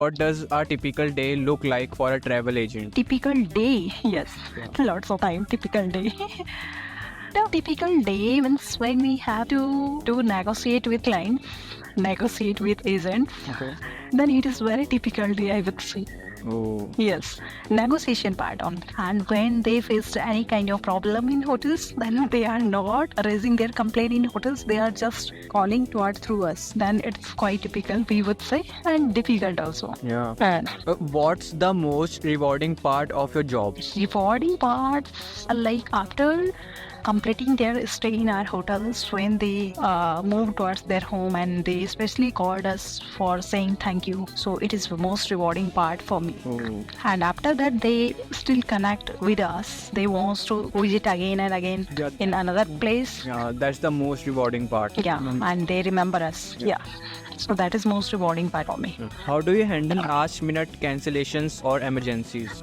What does a typical day look like for a travel agent? Typical day, yes, lots of time. Typical day. The typical day means when we have to negotiate with client, negotiate with agent, Okay. then it is very typical day, I would say. Oh. Yes, negotiation part on. And when they faced any kind of problem in hotels, then they are not raising their complaint in hotels. They are just calling towards through us. Then it's quite typical, we would say, and difficult also. Yeah. And What's the most rewarding part of your job? rewarding parts are like after completing their stay in our hotels, when they move towards their home and they especially called us for saying thank you, so it is the most rewarding part for me. Oh. And after that they still connect with us, they want to visit again and again Yeah. in another place. Yeah, that's the most rewarding part. Yeah, and they remember us. Yeah, so that is most rewarding part for me. How do you handle last minute cancellations or emergencies?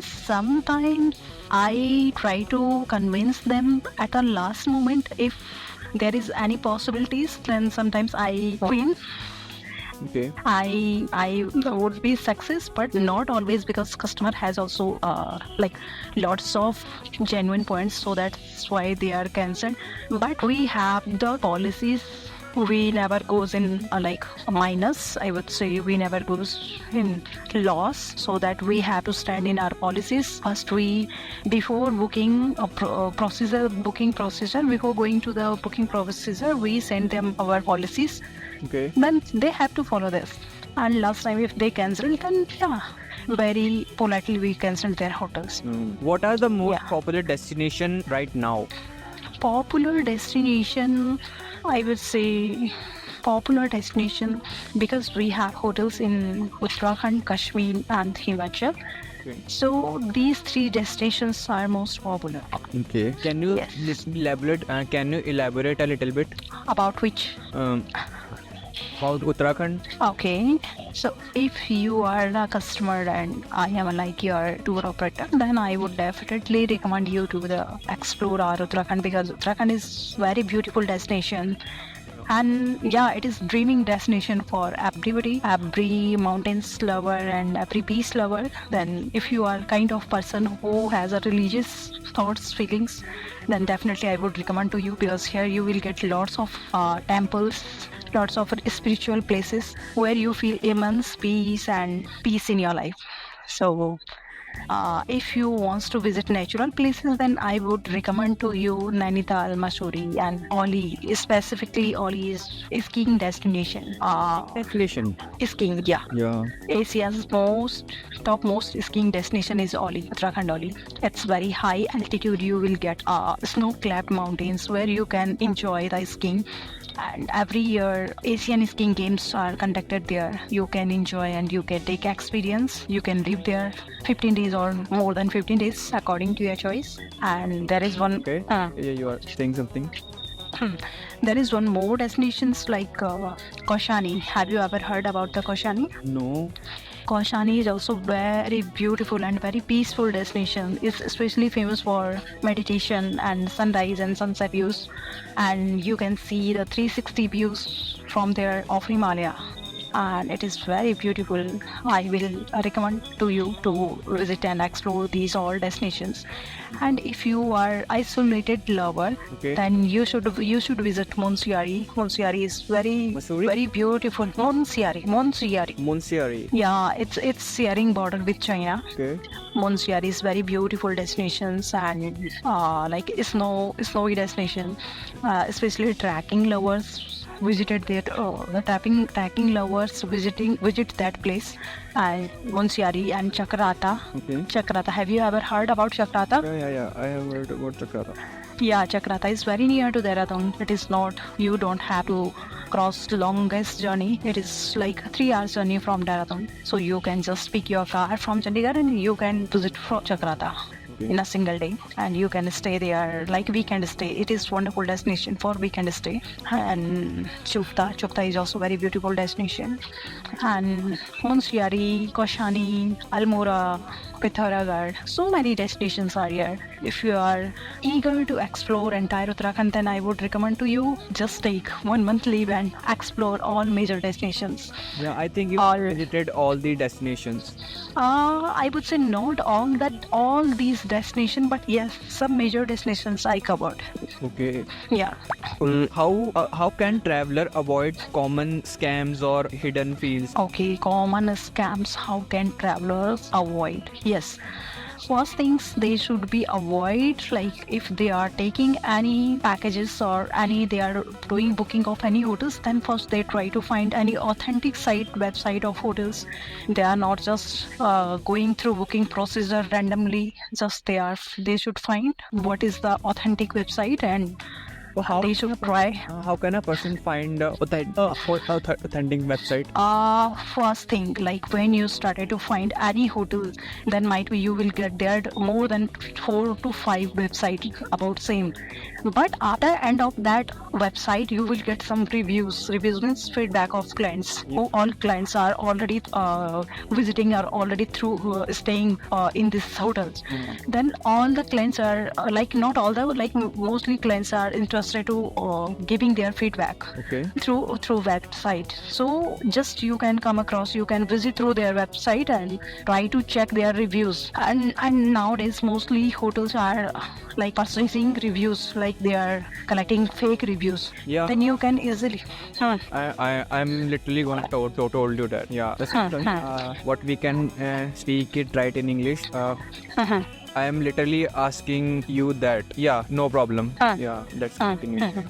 Sometimes I try to convince them at the last moment. If there is any possibilities, then sometimes I win. Okay. I would be success, but not always, because customer has also like lots of genuine points, so that's why they are cancelled. But we have the policies. We never goes in like a minus. I would say we never goes in loss, so that we have to stand in our policies. First, we before booking a booking procedure, before going to the booking procedure, we send them our policies. Okay. Then they have to follow this. And last time, if they cancel, then yeah, very politely we cancelled their hotels. What are the most Yeah. popular destination right now? Popular destination, I would say popular destination, because we have hotels in Uttarakhand, Kashmir and Himachal. Okay. So these three destinations are most popular. Okay. Can you Yes. elaborate? Can you elaborate a little bit About which? about Uttarakhand? Okay, so if you are a customer and I am like your tour operator, then I would definitely recommend you to the explore our Uttarakhand, because Uttarakhand is very beautiful destination. And yeah, it is dreaming destination for everybody, every mountains lover and every peace lover. Then if you are kind of person who has a religious thoughts, feelings, then definitely I would recommend to you, because here you will get lots of temples, lots of spiritual places where you feel immense peace and peace in your life. So if you wants to visit natural places, then I would recommend to you Nainital, Mussoorie, and Oli. Specifically, Oli is a skiing destination. Destination. Skiing, yeah. Yeah. Asia's topmost skiing destination is Oli, Uttarakhand Oli. It's very high altitude. You will get snow-capped mountains where you can enjoy the skiing. And every year Asian skiing games are conducted there. You can enjoy and you can take experience. You can live there 15 days or more than 15 days according to your choice. And there is one Okay. Yeah, you are saying something. there is one more destinations like Koshani. Have you ever heard about the Koshani? No. Koshani is also very beautiful and very peaceful destination. It's especially famous for meditation and sunrise and sunset views. And you can see the 360 views from there of Himalaya. And it is very beautiful. I will recommend to you to visit and explore these all destinations. And if you are isolated lover, Okay. then you should visit Monsiari. Monsiari is Mussoorie? very beautiful. Monsiari. Monsiari. Yeah, it's sharing border with China. Okay. Monsiari is very beautiful destinations, and like snowy destination, especially trekking lovers visited there. The trekking lovers visit that place, and Monsiari and Chakrata. Okay. Chakrata. Have you ever heard about Chakrata? Yeah. I have heard about Chakrata. Yeah, Chakrata is very near to Dehradun. It is not, you don't have to cross the longest journey. It is like a 3 hours journey from Dehradun. So you can just pick your car from Chandigarh and you can visit Chakrata in a single day, and you can stay there like weekend stay. It is wonderful destination for weekend stay. And Chukta is also very beautiful destination. And Monsiari, Koshani, Almora, Pithoragarh. So many destinations are here. If you are eager to explore entire Uttarakhand, then I would recommend to you just take 1 month leave and explore all major destinations. Yeah, I think you All- visited all the destinations. I would say not all these destinations, but yes, some major destinations I covered. Okay. Yeah. How can traveler avoid common scams or hidden fees? Okay, common scams. How can travelers avoid? Yes. First things they should be avoid, like if they are taking any packages or they are doing booking of any hotels, then first they try to find any authentic website of hotels. They are not just going through booking procedure randomly. Just they should find what is the authentic website, and So how they should try. how can a person find authentic website? First thing, like when you started to find any hotel, then might be you will get there more than 4 to 5 websites about same. But after end of that website, you will get some reviews. Reviews means feedback of clients. Who all clients are already visiting, are already through staying in these hotels. Then all the clients are like not all the like mostly clients are interested to giving their feedback Okay. through website. So just you can come across, you can visit through their website and try to check their reviews. And nowadays mostly hotels are like purchasing reviews, like they are collecting fake reviews. Yeah. Then you can easily. I'm literally going to told you that. Yeah. What we can speak it right in English. I am literally asking you that. Yeah, no problem. Yeah, let's continue.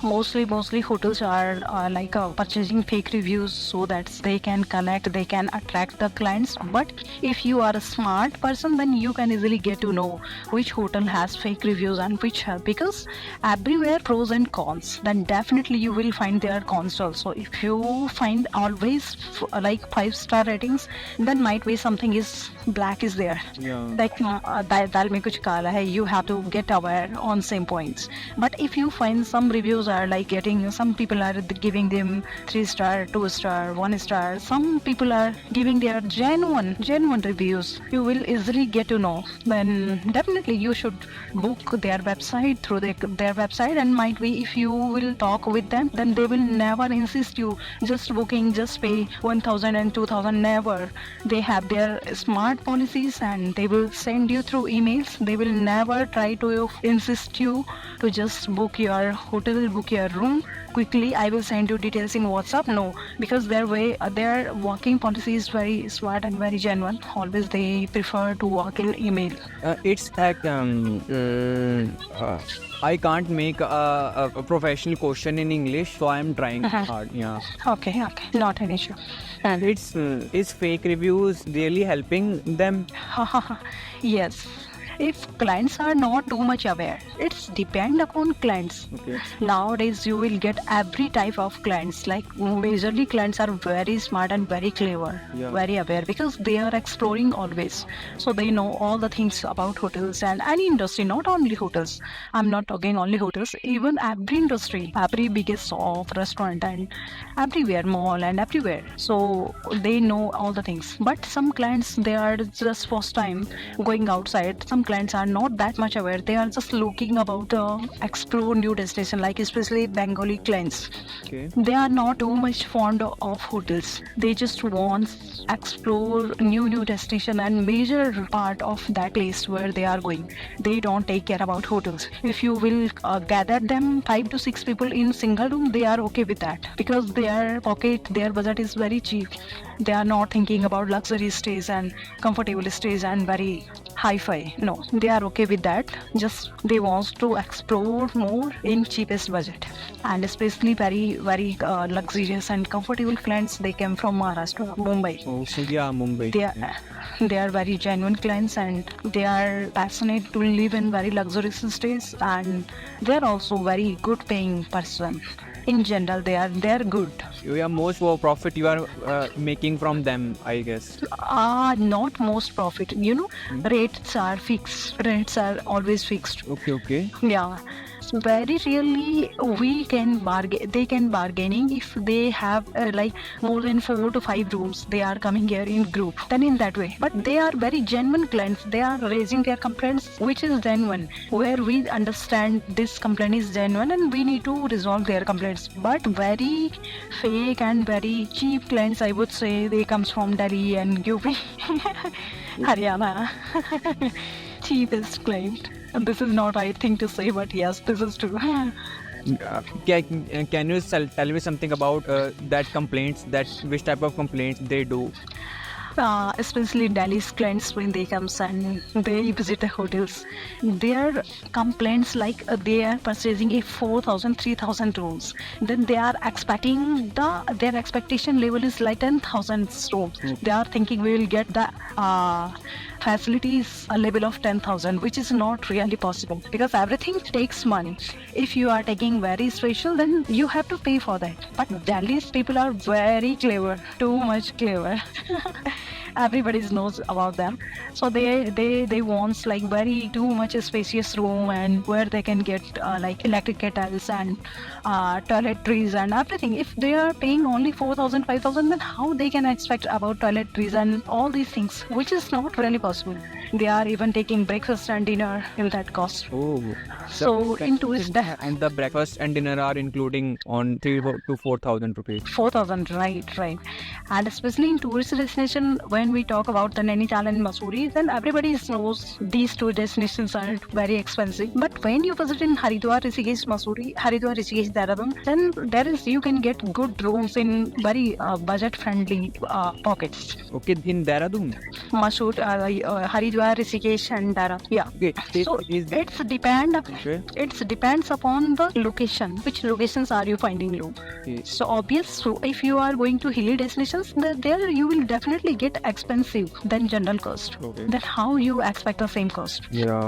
Mostly hotels are like purchasing fake reviews so that they can connect, they can attract the clients. But if you are a smart person, then you can easily get to know which hotel has fake reviews and which have, because everywhere pros and cons, then definitely you will find their cons also. If you find always like 5-star ratings, then might be something is black is there. Yeah. Like dal mein kuch kala hai, you have to get aware on same points. But if you find some reviews are like getting, some people are giving them 3-star, 2-star, 1-star, some people are giving their genuine reviews, you will easily get to know. Then definitely you should book their website through their website, and might be if you will talk with them, then they will never insist you just booking, just pay 1,000 and 2,000, never. They have their smart policies and they will send you through emails. They will never try to insist you to just book your hotel, book your room quickly. I will send you details in WhatsApp. No, because their working policy is very smart and very genuine. Always they prefer to work in email. It's like I can't make a professional question in English, so I'm trying hard. Yeah. Okay, not an issue. And It's is fake reviews really helping them? yes, if clients are not too much aware, it's depend upon clients. Okay. Nowadays you will get every type of clients, like majorly clients are very smart and very clever, Yeah. very aware, because they are exploring always, so they know all the things about hotels and any industry, not only hotels. I'm not talking only hotels, even every industry, every biggest shop, restaurant, and everywhere, mall and everywhere. So they know all the things. But some clients, they are just first time going outside. Some clients are not that much aware. They are just looking about explore new destination, like especially Bengali clients. Okay. They are not too much fond of hotels. They just want explore new destination, and major part of that place where they are going, they don't take care about hotels. If you will gather them 5 to 6 people in single room, they are okay with that, because their budget is very cheap. They are not thinking about luxury stays and comfortable stays and very hi-fi. No, they are okay with that. Just they want to explore more in cheapest budget, and especially very luxurious and comfortable clients. They came from Maharashtra, Mumbai. Oh, so yeah, Mumbai. They are very genuine clients, and they are passionate to live in very luxurious stays, and they are also very good paying person. In general, they are good. Yeah, most profit you are making from them, I guess. Not most profit. Rates are fixed. Rates are always fixed. Okay. Yeah. very rarely we can bargain. They can bargaining if they have like more than 4 to 5 rooms. They are coming here in group. Then in that way, but they are very genuine clients. They are raising their complaints, which is genuine. Where we understand this complaint is genuine and we need to resolve their complaints. But very fake and very cheap clients, I would say, they comes from Delhi and UP, Haryana. Cheapest client. And this is not right thing to say, but yes, this is true. Can you tell me something about that complaints, that which type of complaints they do? Especially Delhi's clients when they comes and they visit the hotels, their complaints like they are purchasing a 4,000, 3,000 rooms. Then they are expecting their expectation level is like 10,000 rooms. They are thinking we will get the facilities a level of 10,000, which is not really possible because everything takes money. If you are taking very special, then you have to pay for that. But Delhi's people are very clever, too much clever. Everybody knows about them, so they want like very too much spacious room and where they can get like electric kettles and toiletries and everything. If they are paying only 4,000, 5,000, then how they can expect about toiletries and all these things, which is not really possible. They are even taking breakfast and dinner in that cost. Oh, So in tourist and the breakfast and dinner are including on 3,000 to 4,000 rupees. 4,000, right. And especially in tourist destination, when we talk about the Nainital and Mussoorie, then everybody knows these two destinations are very expensive. But when you visit in Haridwar, Rishikesh, Mussoorie, Haridwar, Rishikesh, Dehradun, then you can get good rooms in very budget-friendly pockets. Okay, in Dehradun. Haridwar, Rishikesh, and Dehradun. Yeah. Okay, So it depends upon the location. Which locations are you finding low? Okay. So obvious. So if you are going to hilly destinations, there you will definitely get expensive than general cost. Okay. Then how you expect the same cost? Yeah.